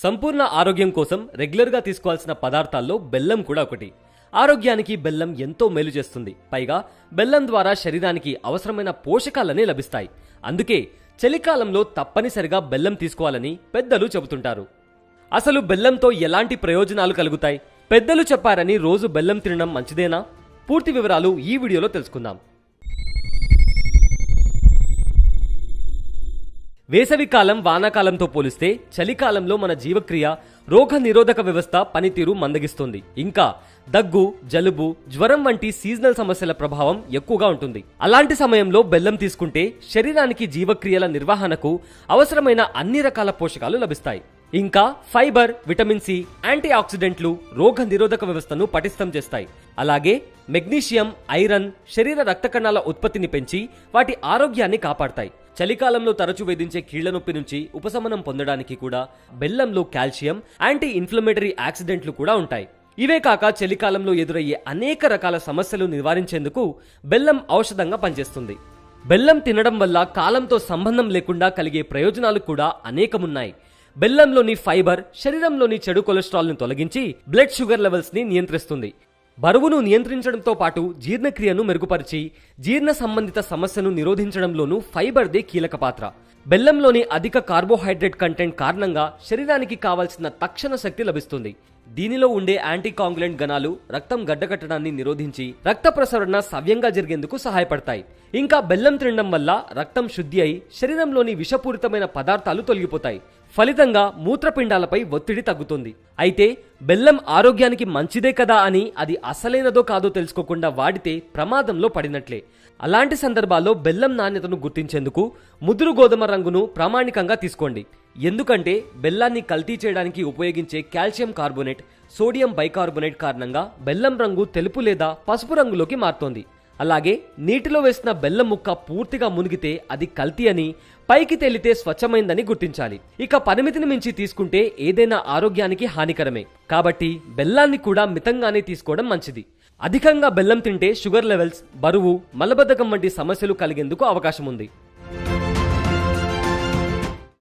సంపూర్ణ ఆరోగ్యం కోసం రెగ్యులర్గా తీసుకోవాల్సిన పదార్థాల్లో బెల్లం కూడా ఒకటి. ఆరోగ్యానికి బెల్లం ఎంతో మేలు చేస్తుంది. పైగా బెల్లం ద్వారా శరీరానికి అవసరమైన పోషకాలన్నీ లభిస్తాయి. అందుకే చలికాలంలో తప్పనిసరిగా బెల్లం తీసుకోవాలని పెద్దలు చెబుతుంటారు. అసలు బెల్లంతో ఎలాంటి ప్రయోజనాలు కలుగుతాయి? పెద్దలు చెప్పారని రోజు బెల్లం తినడం మంచిదేనా? పూర్తి వివరాలు ఈ వీడియోలో తెలుసుకుందాం. వేసవికాలం వానాకాలంతో పోలిస్తే చలికాలంలో మన జీవక్రియ, రోగ నిరోధక వ్యవస్థ పనితీరు మందగిస్తుంది. ఇంకా దగ్గు, జలుబు, జ్వరం వంటి సీజనల్ సమస్యల ప్రభావం ఎక్కువగా ఉంటుంది. అలాంటి సమయంలో బెల్లం తీసుకుంటే శరీరానికి జీవక్రియల నిర్వహణకు అవసరమైన అన్ని రకాల పోషకాలు లభిస్తాయి. ఇంకా ఫైబర్, విటమిన్ సి, యాంటీ ఆక్సిడెంట్లు రోగ నిరోధక వ్యవస్థను పటిష్టం చేస్తాయి. అలాగే మెగ్నీషియం, ఐరన్ శరీర రక్త కణాల ఉత్పత్తిని పెంచి వాటి ఆరోగ్యాన్ని కాపాడతాయి. చలికాలంలో తరచూ వేధించే కీళ్ల నొప్పి నుంచి ఉపశమనం పొందడానికి కూడా బెల్లంలో కాల్షియం, యాంటీ ఇన్ఫ్లమేటరీ ఆక్సిడెంట్లు కూడా ఉంటాయి. ఇవే కాక చలికాలంలో ఎదురయ్యే అనేక రకాల సమస్యలు నివారించేందుకు బెల్లం ఔషధంగా పనిచేస్తుంది. బెల్లం తినడం వల్ల కాలంతో సంబంధం లేకుండా కలిగే ప్రయోజనాలు కూడా అనేకమున్నాయి. బెల్లంలోని ఫైబర్ శరీరంలోని చెడు కొలెస్ట్రాల్ను తొలగించి బ్లడ్ షుగర్ లెవెల్స్ ని నియంత్రిస్తుంది. బరువును నియంత్రించడంతో పాటు జీర్ణక్రియను మెరుగుపరిచి జీర్ణ సంబంధిత సమస్యను నిరోధించడంలోనూ ఫైబర్దే కీలక పాత్ర. బెల్లంలోని అధిక కార్బోహైడ్రేట్ కంటెంట్ కారణంగా శరీరానికి కావాల్సిన తక్షణ శక్తి లభిస్తుంది. దీనిలో ఉండే యాంటీకాంగులెంట్ గణాలు రక్తం గడ్డకట్టడాన్ని నిరోధించి రక్త ప్రసరణ సవ్యంగా జరిగేందుకు సహాయపడతాయి. ఇంకా బెల్లం తినడం వల్ల రక్తం శుద్ధి అయి శరీరంలోని విషపూరితమైన పదార్థాలు తొలగిపోతాయి. ఫలితంగా మూత్రపిండాలపై ఒత్తిడి తగ్గుతుంది. అయితే బెల్లం ఆరోగ్యానికి మంచిదే కదా అని అది అసలైనదో కాదో తెలుసుకోకుండా వాడితే ప్రమాదంలో పడినట్లే. అలాంటి సందర్భాల్లో బెల్లం నాణ్యతను గుర్తించేందుకు ముదురు గోధుమ రంగును ప్రామాణికంగా తీసుకోండి. ఎందుకంటే బెల్లాన్ని కల్తీ చేయడానికి ఉపయోగించే కాల్షియం కార్బోనేట్, సోడియం బైకార్బోనేట్ కారణంగా బెల్లం రంగు తెలుపు లేదా పసుపు రంగులోకి మారుతోంది. అలాగే నీటిలో వేసిన బెల్లం ముక్క పూర్తిగా మునిగితే అది కల్తీ అని, పైకి తేలితే స్వచ్ఛమైందని గుర్తించాలి. ఇక పరిమితిని మించి తీసుకుంటే ఏదైనా ఆరోగ్యానికి హానికరమే. కాబట్టి బెల్లాన్ని కూడా మితంగానే తీసుకోవడం మంచిది. అధికంగా బెల్లం తింటే షుగర్ లెవెల్స్, బరువు, మలబద్ధకం వంటి సమస్యలు కలిగేందుకు అవకాశం ఉంది.